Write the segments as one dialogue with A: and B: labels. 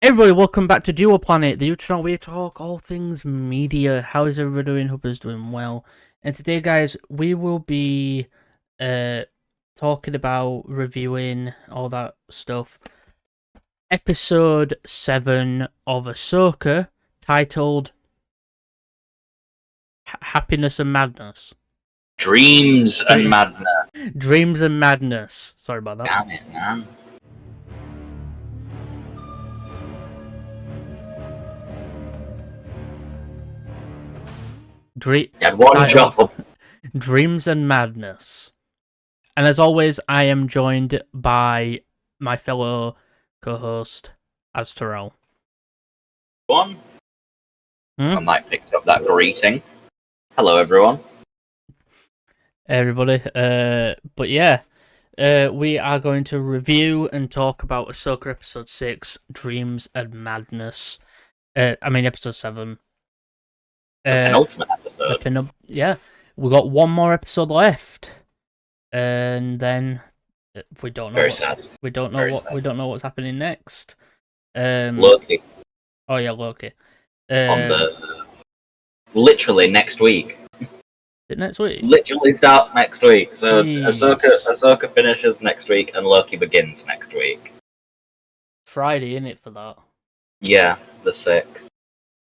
A: Everybody, welcome back to Dual Planet, the channel where we talk all things media. How is everybody doing? Hope everybody's doing well. And today, guys, we will be talking about reviewing all that stuff. Episode 7 of Ahsoka, titled Happiness and Madness.
B: Dreams and Madness.
A: Dreams and Madness. Sorry about that.
B: Damn it, man. You had one job.
A: Dreams and Madness. And as always, I am joined by my fellow co-host, Azteral.
B: I might pick up that greeting. Hello, everyone.
A: Everybody. But yeah, we are going to review and talk about Ahsoka Episode 6, Dreams and Madness. Episode 7.
B: Penultimate episode.
A: Yeah, we got one more episode left, and then we don't know.
B: Very sad.
A: We don't know what's happening next.
B: Loki.
A: Oh yeah, Loki.
B: On the literally next week.
A: Is it next week?
B: Literally starts next week. So
A: Jeez.
B: Ahsoka finishes next week, and Loki begins next week.
A: Friday, isn't it, for that?
B: Yeah, the 6th.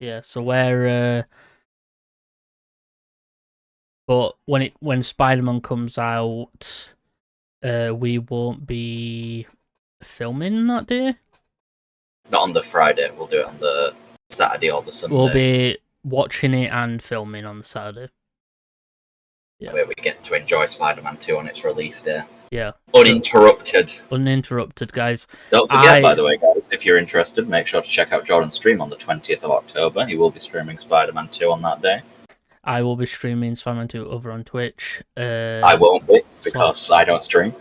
A: Yeah. So we're but when Spider-Man comes out, we won't be filming that day.
B: Not on the Friday. We'll do it on the Saturday or the Sunday.
A: We'll be watching it and filming on the Saturday. Yeah.
B: Where we get to enjoy Spider-Man 2 on its release day.
A: Yeah.
B: Uninterrupted.
A: Uninterrupted, guys.
B: Don't forget, by the way, guys, if you're interested, make sure to check out Jordan's stream on the 20th of October. He will be streaming Spider-Man 2 on that day.
A: I will be streaming Spider-Man 2 over on Twitch.
B: I won't be, because I don't stream.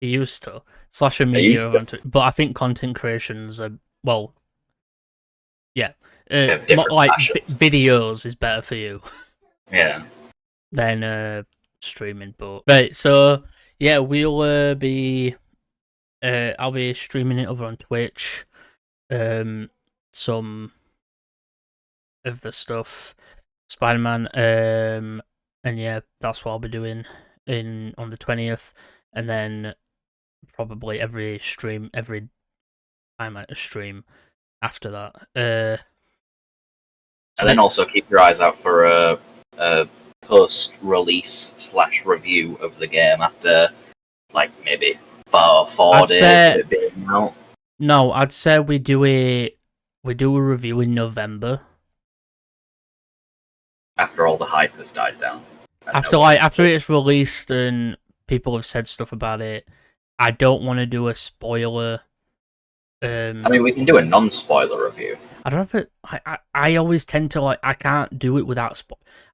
A: He used to. Slasher Media over on Twitch. But I think content creations are, well, yeah. Videos is better for you.
B: Yeah.
A: Than streaming, but... Right, so, yeah, we'll be... I'll be streaming it over on Twitch. Some of the stuff... Spider-Man, and yeah, that's what I'll be doing on the 20th, and then probably every time I stream after that.
B: And then also keep your eyes out for a post-release / review of the game after, like, maybe 4 days of it being out.
A: No, I'd say we do a review in November.
B: After all the hype has died down.
A: After it's released and people have said stuff about it, I don't want to do a spoiler.
B: We can do a non-spoiler review.
A: I don't know if I always tend to I can't do it without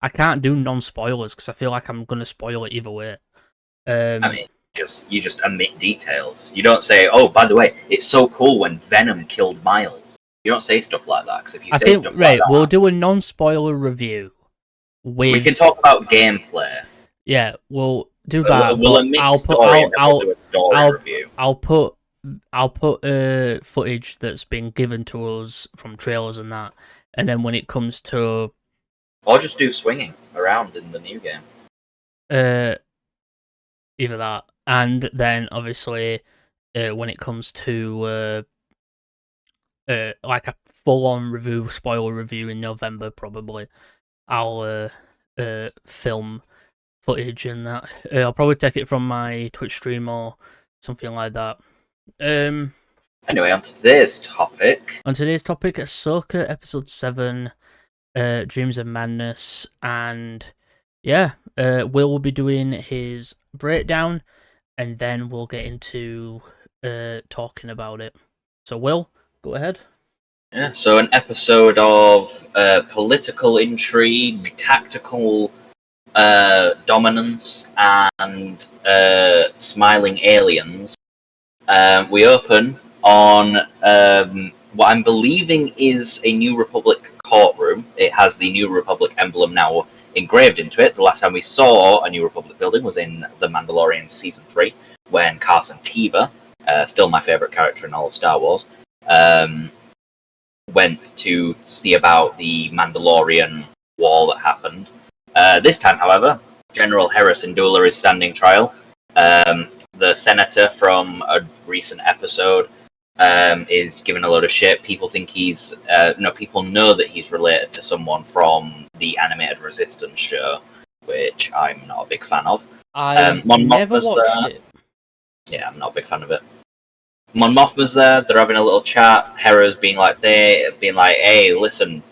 A: I can't do non-spoilers because I feel like I'm gonna spoil it either way.
B: You just omit details. You don't say, "Oh, by the way, it's so cool when Venom killed Miles." You don't say stuff like that because if you say stuff like that,
A: we'll do a non-spoiler review.
B: We can talk about gameplay.
A: Yeah, we'll do that. I'll put footage that's been given to us from trailers and that, and then when it comes to,
B: or just do swinging around in the new game.
A: Either that, and then obviously, when it comes to like a full-on spoiler review in November, probably. I'll film footage and that. I'll probably take it from my Twitch stream or something like that.
B: Anyway, on to today's topic.
A: Ahsoka Episode 7, Dreams of Madness, and yeah, Will will be doing his breakdown, and then we'll get into talking about it. So Will, go ahead.
B: Yeah, so an episode of political intrigue, tactical dominance, and smiling aliens. We open on what I'm believing is a New Republic courtroom. It has the New Republic emblem now engraved into it. The last time we saw a New Republic building was in The Mandalorian Season 3, when Carson Teva, still my favourite character in all of Star Wars, went to see about the Mandalorian war that happened. This time, however, General Hera Syndulla is standing trial. The senator from a recent episode is given a load of shit. People think he's people know that he's related to someone from the animated Resistance show, which I'm not a big fan of.
A: I
B: Mon
A: never
B: Mothma's
A: watched
B: there.
A: it.
B: Yeah, I'm not a big fan of it. Mon Mothma's there. They're having a little chat. Hera's being like, "Hey, listen,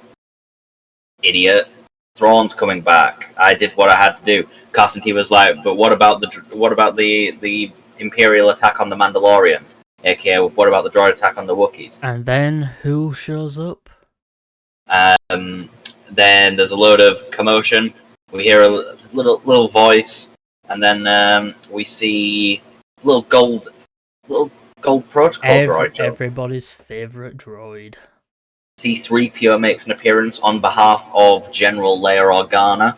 B: idiot. Thrawn's coming back. I did what I had to do." Carson T was like, "But what about the Imperial attack on the Mandalorians? AKA, what about the droid attack on the Wookiees?"
A: And then who shows up?
B: Then there's a load of commotion. We hear a little voice, and then we see little gold protocol droid.
A: Everybody's favorite droid.
B: C-3PO makes an appearance on behalf of General Leia Organa.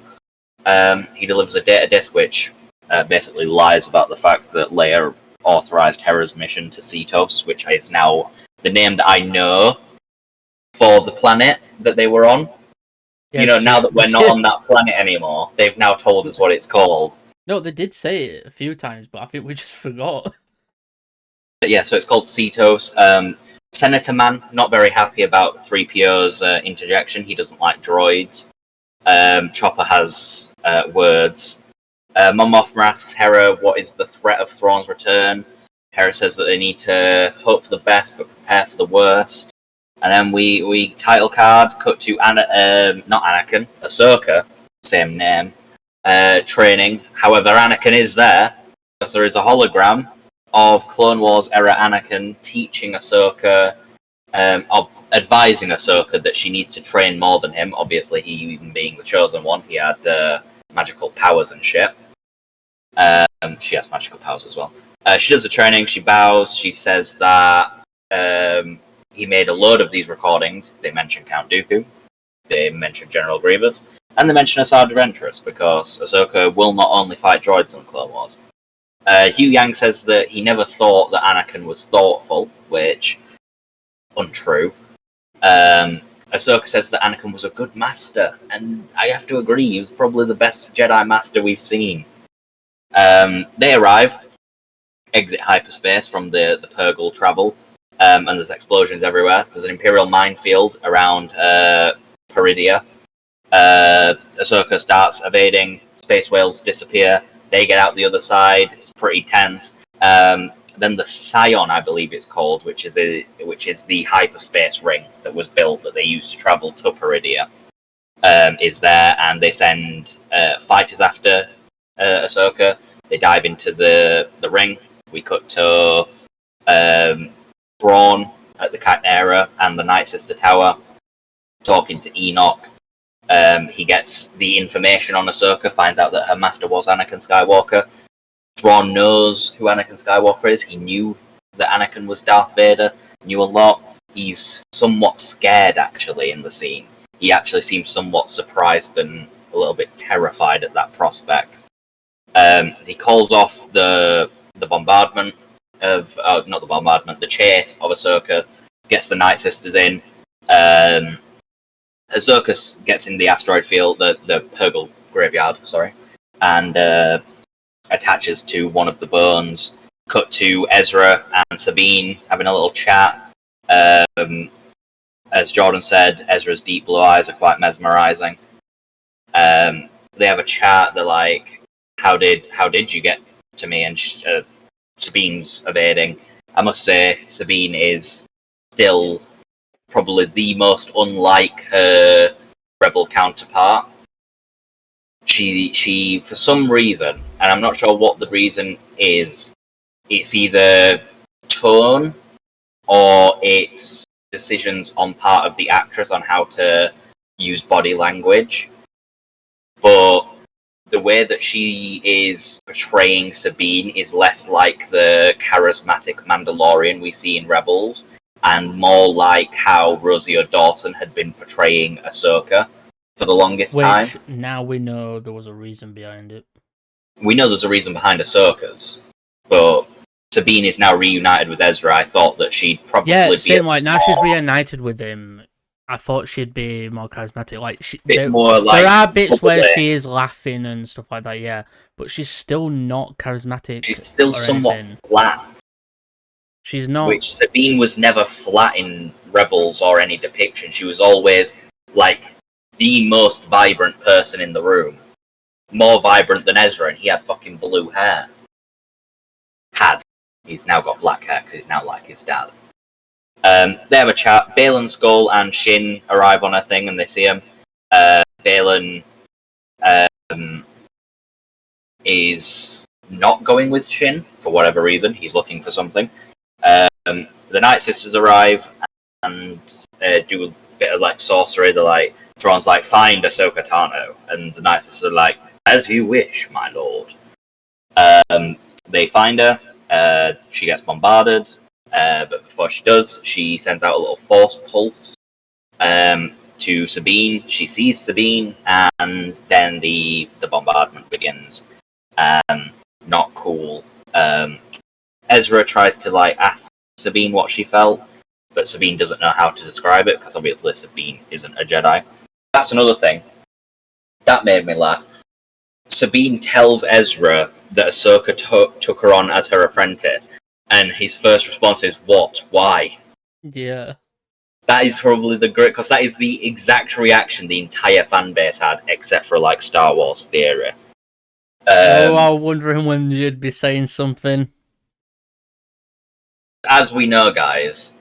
B: He delivers a data disk which basically lies about the fact that Leia authorized Hera's mission to Cetos, which is now the name that I know for the planet that they were on. Yeah, now that we're not on that planet anymore, they've now told us what it's called.
A: No, they did say it a few times, but I think we just forgot.
B: But yeah, so it's called Cetos. Senator Man, not very happy about 3PO's interjection. He doesn't like droids. Chopper has words. Mon Mothma asks Hera what is the threat of Thrawn's return. Hera says that they need to hope for the best but prepare for the worst. And then we title card, cut to not Anakin, Ahsoka, same name, training. However, Anakin is there because there is a hologram of Clone Wars era Anakin teaching Ahsoka, advising Ahsoka that she needs to train more than him. Obviously, he even being the chosen one, he had magical powers and shit. She has magical powers as well. She does the training, she bows, she says that he made a load of these recordings. They mention Count Dooku, they mention General Grievous, and they mention Asajj Ventress, because Ahsoka will not only fight droids on Clone Wars. Hugh Yang says that he never thought that Anakin was thoughtful, which, untrue. Ahsoka says that Anakin was a good master, and I have to agree, he was probably the best Jedi Master we've seen. They arrive, exit hyperspace from the Purgle travel, and there's explosions everywhere. There's an Imperial minefield around Peridia. Ahsoka starts evading, space whales disappear, they get out the other side, it's pretty tense. Then the Scion, I believe it's called, which is the hyperspace ring that was built that they used to travel to Peridia, is there, and they send fighters after Ahsoka. They dive into the ring. We cut to Thrawn at the Chimera and the Night Sister Tower talking to Enoch. He gets the information on Ahsoka, finds out that her master was Anakin Skywalker. Thrawn knows who Anakin Skywalker is. He knew that Anakin was Darth Vader, knew a lot. He's somewhat scared, actually, in the scene. He actually seems somewhat surprised and a little bit terrified at that prospect. He calls off the bombardment of... not the bombardment, the chase of Ahsoka, gets the Night Sisters in. Ahsoka gets in the asteroid field, the Purgle graveyard, sorry, and attaches to one of the bones. Cut to Ezra and Sabine having a little chat. As Jordan said, Ezra's deep blue eyes are quite mesmerizing. They have a chat. They're like, "How did you get to me?" And Sabine's evading. I must say, Sabine is still probably the most unlike her rebel counterpart. She for some reason, and I'm not sure what the reason is, it's either tone or it's decisions on part of the actress on how to use body language. But the way that she is portraying Sabine is less like the charismatic Mandalorian we see in Rebels, and more like how Rosie O'Dawson had been portraying Ahsoka for the longest time.
A: Which, now we know there was a reason behind it.
B: We know there's a reason behind Ahsoka's, but Sabine is now reunited with Ezra. I thought that she'd probably
A: be... Yeah, same like, now she's reunited with him. I thought she'd be more charismatic. Like
B: Bit more like
A: there are bits where
B: bubbly.
A: she is laughing and stuff like that, yeah. But she's still not charismatic
B: She's still
A: or
B: somewhat
A: anything.
B: flat.
A: She's not.
B: Which Sabine was never flat in Rebels or any depiction. She was always like the most vibrant person in the room. More vibrant than Ezra, and he had fucking blue hair. He's now got black hair because he's now like his dad. They have a chat. Baylan, Skull, and Shin arrive on a thing, and they see him. Baylan is not going with Shin for whatever reason. He's looking for something. The Night Sisters arrive and do a bit of like sorcery. They're like, Thrawn's like, find Ahsoka Tano, and the Night Sisters are like, as you wish, my lord. They find her. She gets bombarded, but before she does, she sends out a little force pulse to Sabine. She sees Sabine, and then the bombardment begins. Not cool. Ezra tries to like ask Sabine what she felt, but Sabine doesn't know how to describe it because obviously Sabine isn't a Jedi. That's another thing that made me laugh. Sabine tells Ezra that Ahsoka took her on as her apprentice, and his first response is, "What? Why?"
A: Yeah.
B: That is probably the great, because that is the exact reaction the entire fan base had, except for like Star Wars theory.
A: I was wondering when you'd be saying something.
B: As we know, guys,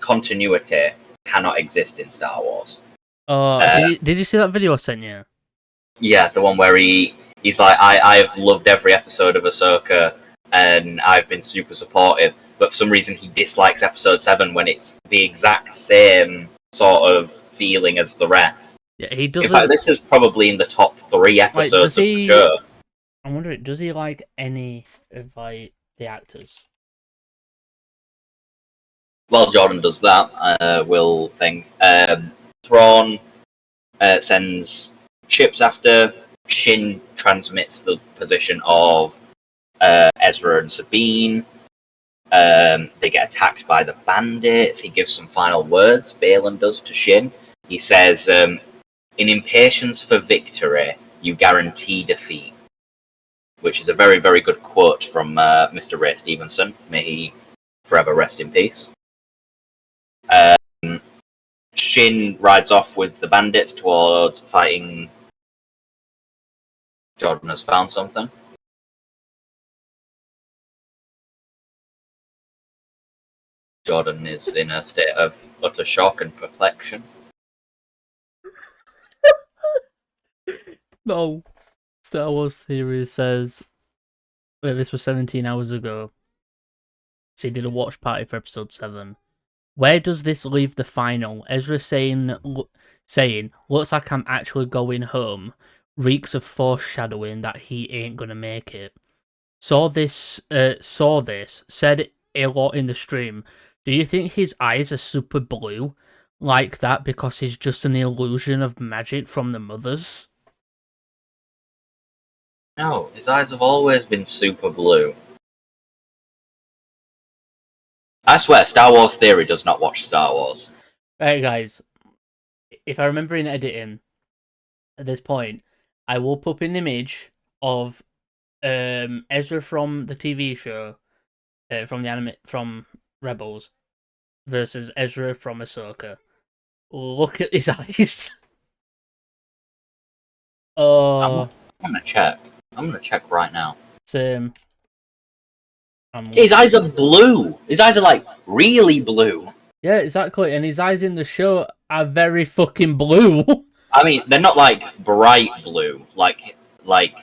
B: continuity cannot exist in Star Wars.
A: Oh, did you see that video I sent you?
B: Yeah, the one where he's like, I've loved every episode of Ahsoka, and I've been super supportive, but for some reason he dislikes episode 7 when it's the exact same sort of feeling as the rest.
A: Yeah, he doesn't.
B: In fact, this is probably in the top 3 episodes of the show.
A: I'm wondering, does he like any of like the actors?
B: Well, Jordan does that. Will thing. Thrawn sends ships after. Shin transmits the position of Ezra and Sabine. They get attacked by the bandits. He gives some final words. Baylan does to Shin. He says, "In impatience for victory, you guarantee defeat," which is a very, very good quote from Mr. Ray Stevenson. May he forever rest in peace. Shin rides off with the bandits towards fighting. Jordan has found something. Jordan is in a state of utter shock and perplexion.
A: No. Star Wars Theory says, well, this was 17 hours ago. So he did a watch party for episode 7. Where does this leave the final? Ezra saying, looks like I'm actually going home, reeks of foreshadowing that he ain't gonna make it. Saw this, said a lot in the stream. Do you think his eyes are super blue like that because he's just an illusion of magic from the mothers?
B: No, his eyes have always been super blue. I swear, Star Wars Theory does not watch Star Wars.
A: Right, guys. If I remember in editing, at this point, I will put an image of Ezra from the TV show, from Rebels, versus Ezra from Ahsoka. Look at his eyes.
B: I'm gonna check. I'm gonna check right now.
A: Same.
B: His eyes are blue. His eyes are like really blue.
A: Yeah, exactly. And his eyes in the show are very fucking blue.
B: I mean, they're not like bright blue, like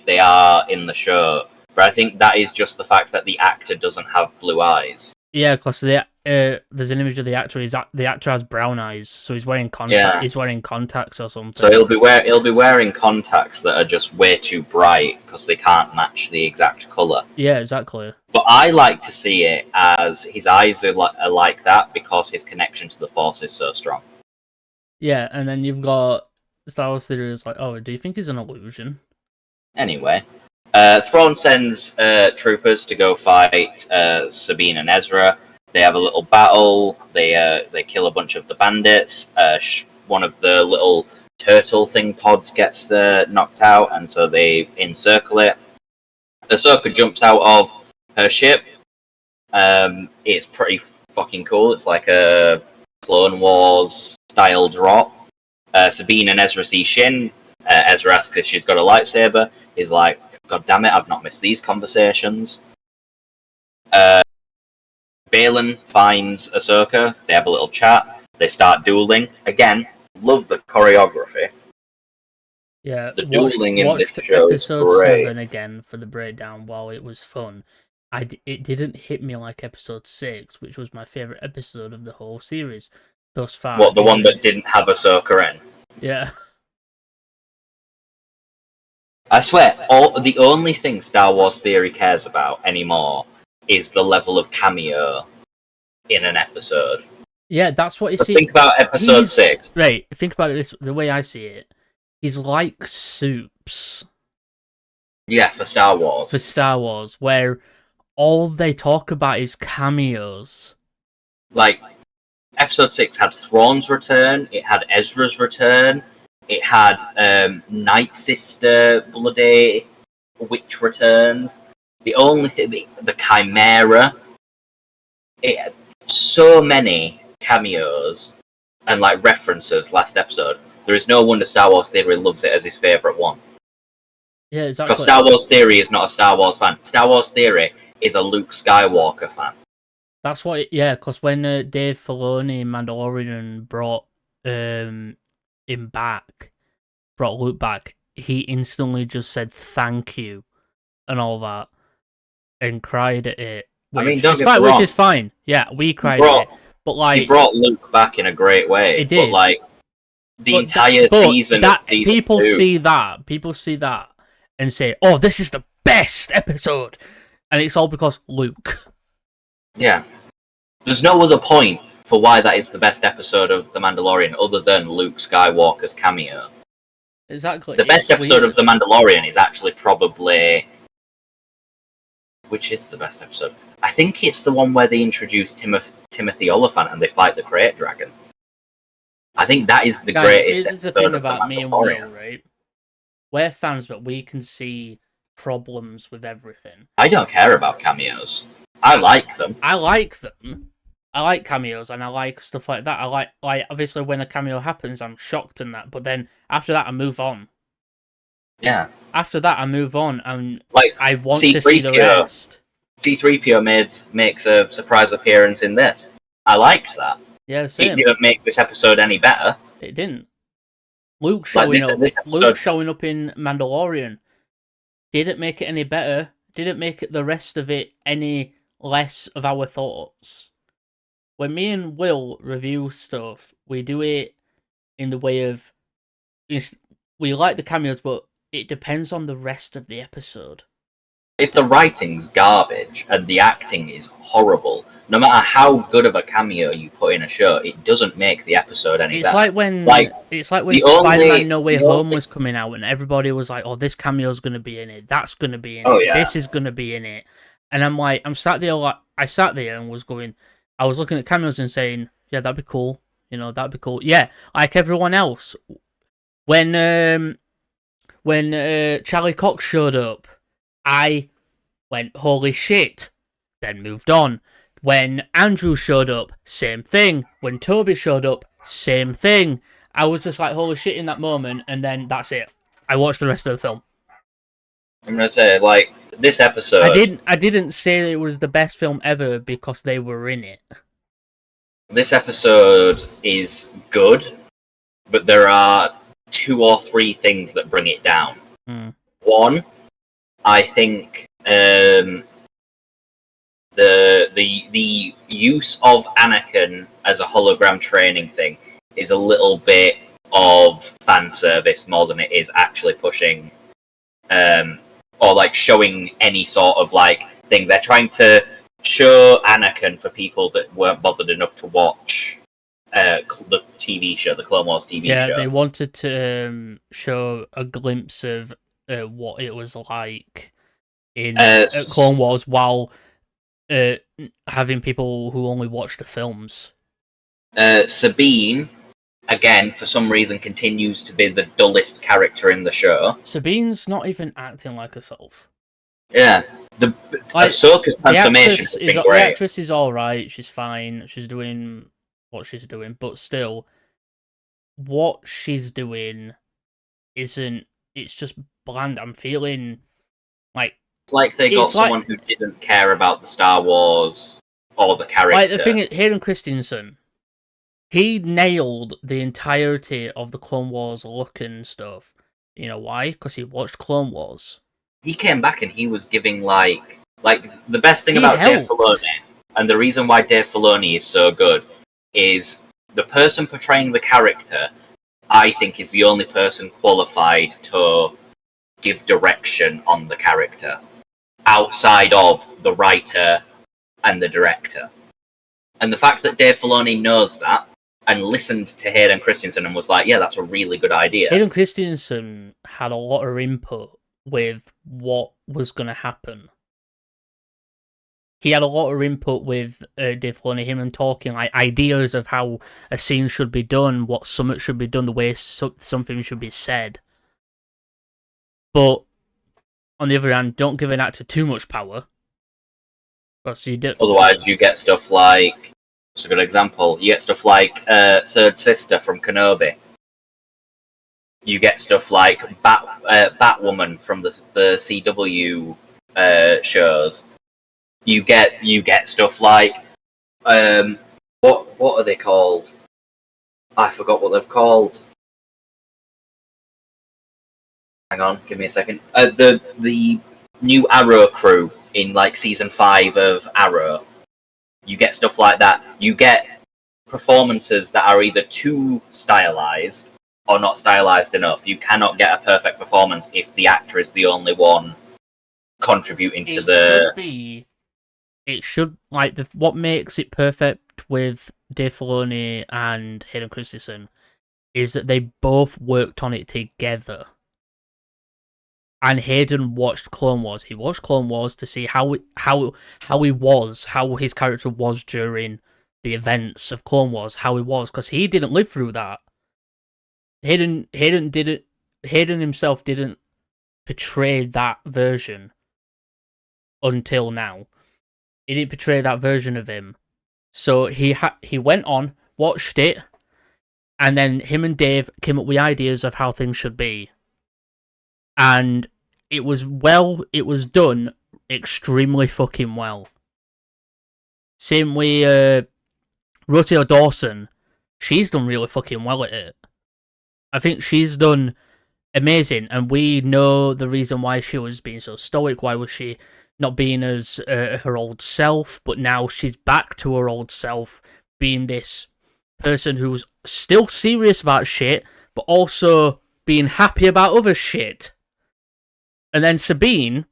B: they are in the show. But I think that is just the fact that the actor doesn't have blue eyes.
A: Yeah, because there's an image of the actor. The actor has brown eyes, so he's wearing He's wearing contacts or something.
B: So he'll be wearing contacts that are just way too bright because they can't match the exact color.
A: Yeah, exactly.
B: But I like to see it as his eyes are like that because his connection to the Force is so strong.
A: Yeah, and then you've got Star Wars Theory is like, oh, do you think he's an illusion?
B: Anyway, Thrawn sends troopers to go fight Sabine and Ezra. They have a little battle. They kill a bunch of the bandits. One of the little turtle thing pods gets knocked out, and so they encircle it. Ahsoka jumps out of her ship. It's pretty fucking cool. It's like a Clone Wars style drop. Sabine and Ezra see Shin. Ezra asks if she's got a lightsaber. He's like, God damn it, I've not missed these conversations. Baylan finds Ahsoka. They have a little chat. They start dueling. Again, love the choreography.
A: Yeah,
B: the dueling in this
A: watched
B: show is
A: episode
B: great.
A: 7 again for the breakdown. While it was fun, it didn't hit me like episode 6, which was my favorite episode of the whole series thus far.
B: What, the one that didn't have Ahsoka in?
A: Yeah.
B: I swear, the only thing Star Wars Theory cares about anymore is the level of cameo in an episode.
A: Yeah, that's what you see.
B: Think about episode 6.
A: Right, think about it the way I see it. He's like Soups.
B: Yeah, for Star Wars.
A: For Star Wars, where all they talk about is cameos.
B: Like, episode 6 had Thrawn's return, it had Ezra's return, it had Night Sister bloody witch returns. The only thing, the Chimera, it had so many cameos and like references last episode. There is no wonder Star Wars Theory loves it as his favourite one.
A: Yeah, exactly.
B: Because Star Wars Theory is not a Star Wars fan. Star Wars Theory is a Luke Skywalker fan.
A: That's what, because when Dave Filoni in Mandalorian brought him back, brought Luke back, he instantly just said thank you and all that, and cried at it. Which is fine. Yeah, we cried at it. But like,
B: he brought Luke back in a great way.
A: It did.
B: But like, the entire season of season
A: people
B: 2,
A: see that and say, "Oh, this is the best episode," and it's all because Luke.
B: Yeah, there's no other point for why that is the best episode of The Mandalorian other than Luke Skywalker's cameo.
A: Exactly.
B: The best episode of The Mandalorian is actually probably, which is the best episode? I think it's the one where they introduce Timothy Oliphant and they fight the Krayt Dragon. I think that is the greatest episode.
A: Here's the thing
B: of
A: about me and Will, right? We're fans, but we can see problems with everything.
B: I don't care about cameos. I like them.
A: I like them. I like cameos and I like stuff like that. I like obviously when a cameo happens, I'm shocked in that. But then after that, I move on.
B: Yeah.
A: After that, I move on and
B: like
A: I want to see the rest.
B: C-3PO makes a surprise appearance in this. I liked that.
A: Yeah, same.
B: It didn't make this episode any better.
A: It didn't. Luke showing up. Luke showing up in Mandalorian didn't make it any better. Didn't make it the rest of it any less of our thoughts. When me and Will review stuff, we do it in the way of we like the cameos, but it depends on the rest of the episode.
B: If the writing's garbage and the acting is horrible, no matter how good of a cameo you put in a show, it doesn't make the episode any better.
A: It's like when Spider-Man No Way Home was coming out and everybody was like, "Oh, this cameo's going to be in it. That's going to be in it. This is going to be in it." And I sat there and was going, I was looking at cameos and saying, "Yeah, that'd be cool. You know, that'd be cool." Yeah, like everyone else. When Charlie Cox showed up, I went, "Holy shit," then moved on. When Andrew showed up, same thing. When Toby showed up, same thing. I was just like, holy shit in that moment, and then that's it. I watched the rest of the film.
B: I'm gonna say, like, this episode...
A: I didn't say it was the best film ever because they were in it.
B: This episode is good, but there are 2 or 3 things that bring it down. One, I think the use of Anakin as a hologram training thing is a little bit of fan service more than it is actually pushing or like showing any sort of like thing. They're trying to show Anakin for people that weren't bothered enough to watch the TV show, the Clone Wars TV show.
A: Yeah, they wanted to show a glimpse of what it was like in Clone Wars while having people who only watch the films.
B: Sabine, again, for some reason, continues to be the dullest character in the show.
A: Sabine's not even acting like herself.
B: Yeah, the Ahsoka's transformation has been
A: The
B: great.
A: actress is all right. She's fine. She's doing what she's doing, but still, what she's doing isn't. It's just bland. I'm feeling like
B: It's like they got someone who didn't care about the Star Wars or the character.
A: Like the thing is, Hayden Christensen, he nailed the entirety of the Clone Wars look and stuff. You know why? Because he watched Clone Wars.
B: He came back and he was giving like the best thing about Dave Filoni, and the reason why Dave Filoni is so good is the person portraying the character. I think is the only person qualified to give direction on the character outside of the writer and the director. And the fact that Dave Filoni knows that and listened to Hayden Christensen and was like, yeah, that's a really good idea.
A: Hayden Christensen had a lot of input with what was going to happen. He had a lot of input with Dave Filoni, him and talking like ideas of how a scene should be done, what summit should be done, the way something should be said. But on the other hand, don't give an actor too much power.
B: Otherwise, you get stuff like, it's a good example, you get stuff like Third Sister from Kenobi. You get stuff like Batwoman from the CW shows. You get stuff like what are they called? I forgot what they've called. Hang on, give me a second. The new Arrow crew in like season 5 of Arrow. You get stuff like that. You get performances that are either too stylized or not stylized enough. You cannot get a perfect performance if the actor is the only one contributing to the.
A: It should like what makes it perfect with Dave Filoni and Hayden Christensen is that they both worked on it together. And Hayden watched Clone Wars. He watched Clone Wars to see how his character was during the events of Clone Wars, how he was, because he didn't live through that. Hayden himself didn't portray that version until now. He didn't portray that version of him. So he went on, watched it, and then him and Dave came up with ideas of how things should be. And it was done extremely fucking well. Same with Rosario Dawson. She's done really fucking well at it. I think she's done amazing, and we know the reason why she was being so stoic. Why was she not being as her old self? But now she's back to her old self, being this person who's still serious about shit, but also being happy about other shit. And then Sabine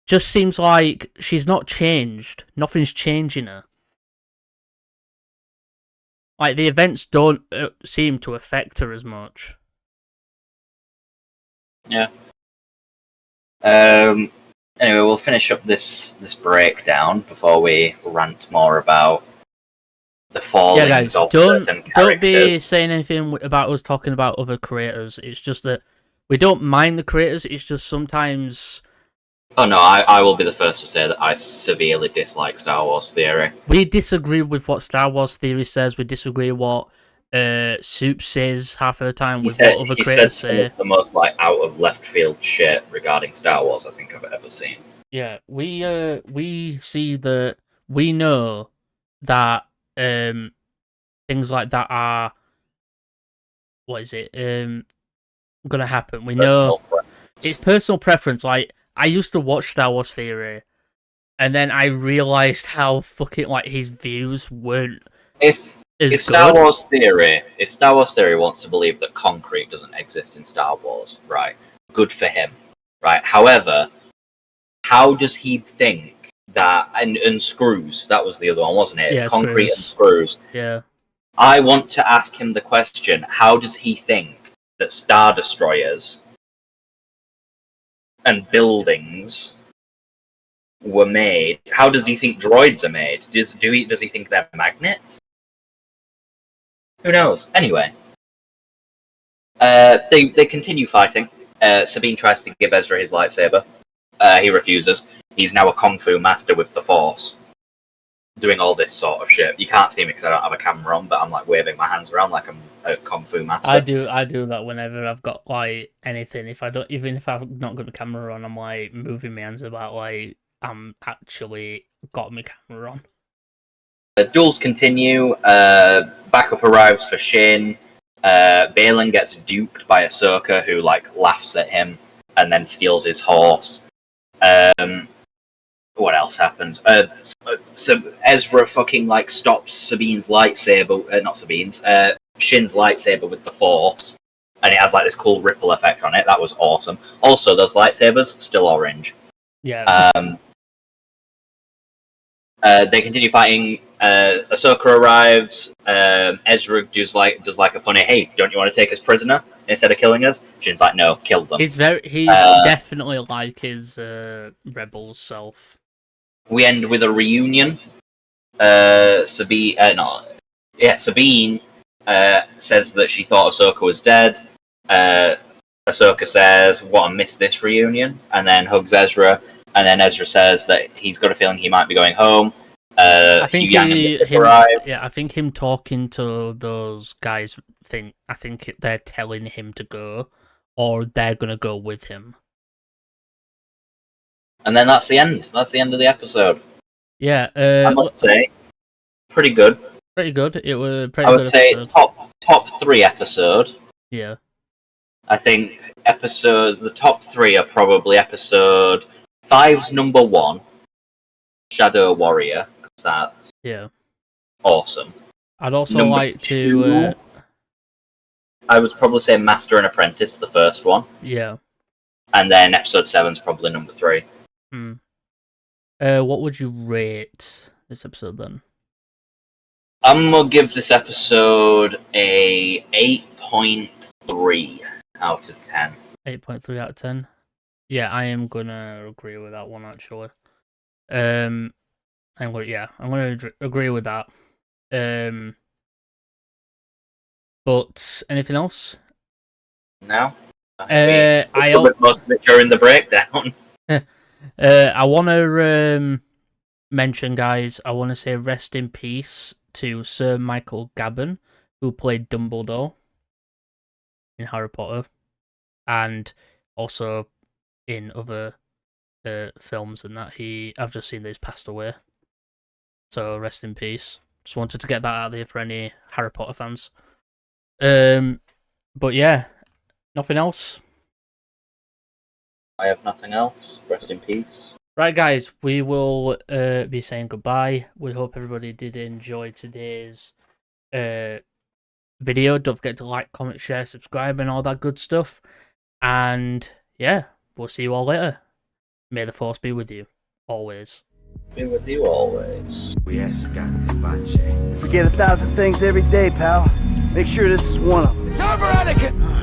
A: just seems like she's not changed. Nothing's changing her. Like, the events don't seem to affect her as much.
B: Yeah. Anyway, we'll finish up this breakdown before we rant more about the fallings of certain characters.
A: Don't be saying anything about us talking about other creators. It's just that we don't mind the creators. It's just sometimes.
B: Oh no, I will be the first to say that I severely dislike Star Wars Theory.
A: We disagree with what Star Wars Theory says. We disagree with what Soup says half of the time with what other creators say. He said some
B: of the most like out of left field shit regarding Star Wars I think I've ever seen.
A: Yeah, we see that we know that things like that are gonna happen. We know it's personal preference. Like, I used to watch Star Wars Theory, and then I realized how fucking like his views weren't. If
B: Star Wars Theory wants to believe that concrete doesn't exist in Star Wars, right? Good for him, right? However, how does he think that and screws? That was the other one, wasn't it?
A: Yeah,
B: concrete and screws.
A: Yeah.
B: I want to ask him the question: how does he think that Star Destroyers and buildings were made. How does he think droids are made? Does he think they're magnets? Who knows? Anyway, they continue fighting. Sabine tries to give Ezra his lightsaber. He refuses. He's now a kung fu master with the Force, doing all this sort of shit. You can't see me because I don't have a camera on, but I'm like waving my hands around like I'm a kung fu master.
A: I do that whenever I've got like anything. Even if I've not got the camera on, I'm like moving my hands about like I'm actually got my camera on.
B: Duels continue. Backup arrives for Shin. Balin gets duped by Ahsoka, who like laughs at him and then steals his horse. What else happens? So Ezra fucking like stops Sabine's lightsaber, not Sabine's, Shin's lightsaber with the Force, and it has like this cool ripple effect on it. That was awesome. Also, those lightsabers still orange.
A: Yeah.
B: They continue fighting. Ahsoka arrives. Ezra does like a funny, "Hey, don't you want to take us prisoner instead of killing us?" Shin's like, "No, kill them."
A: He's definitely like his rebel self.
B: We end with a reunion. Sabine says that she thought Ahsoka was dead. Ahsoka says, "What, I missed this reunion," and then hugs Ezra. And then Ezra says that he's got a feeling he might be going home.
A: I think I think him talking to those guys. I think they're telling him to go, or they're gonna go with him.
B: And then that's the end. That's the end of the episode.
A: Yeah,
B: I must say, pretty good.
A: Pretty good. It was pretty.
B: I would say top 3 episode.
A: Yeah.
B: I think the top 3 are probably episode 5's number 1, Shadow Warrior. That's awesome.
A: I'd also like to.
B: I would probably say Master and Apprentice, the first one.
A: Yeah.
B: And then episode 7's probably number 3.
A: What would you rate this episode then?
B: I'm gonna give this episode a 8.3 out of 10.
A: 8.3 out of 10. Yeah, I am gonna agree with that one actually. I'm gonna agree with that. But anything else?
B: No.
A: I
B: covered most of it during the breakdown.
A: I want to mention, guys. I want to say rest in peace to Sir Michael Gabon, who played Dumbledore in Harry Potter, and also in other films and that. I've just seen that he's passed away. So rest in peace. Just wanted to get that out there for any Harry Potter fans. But yeah, nothing else.
B: I have nothing else. Rest in peace.
A: Right, guys, we will be saying goodbye. We hope everybody did enjoy today's video. Don't forget to like, comment, share, subscribe, and all that good stuff. And yeah, we'll see you all later. May the Force be with you, always.
B: Be with you always.
C: Forget 1,000 things every day, pal. Make sure this is one of them.
D: It's over, Anakin!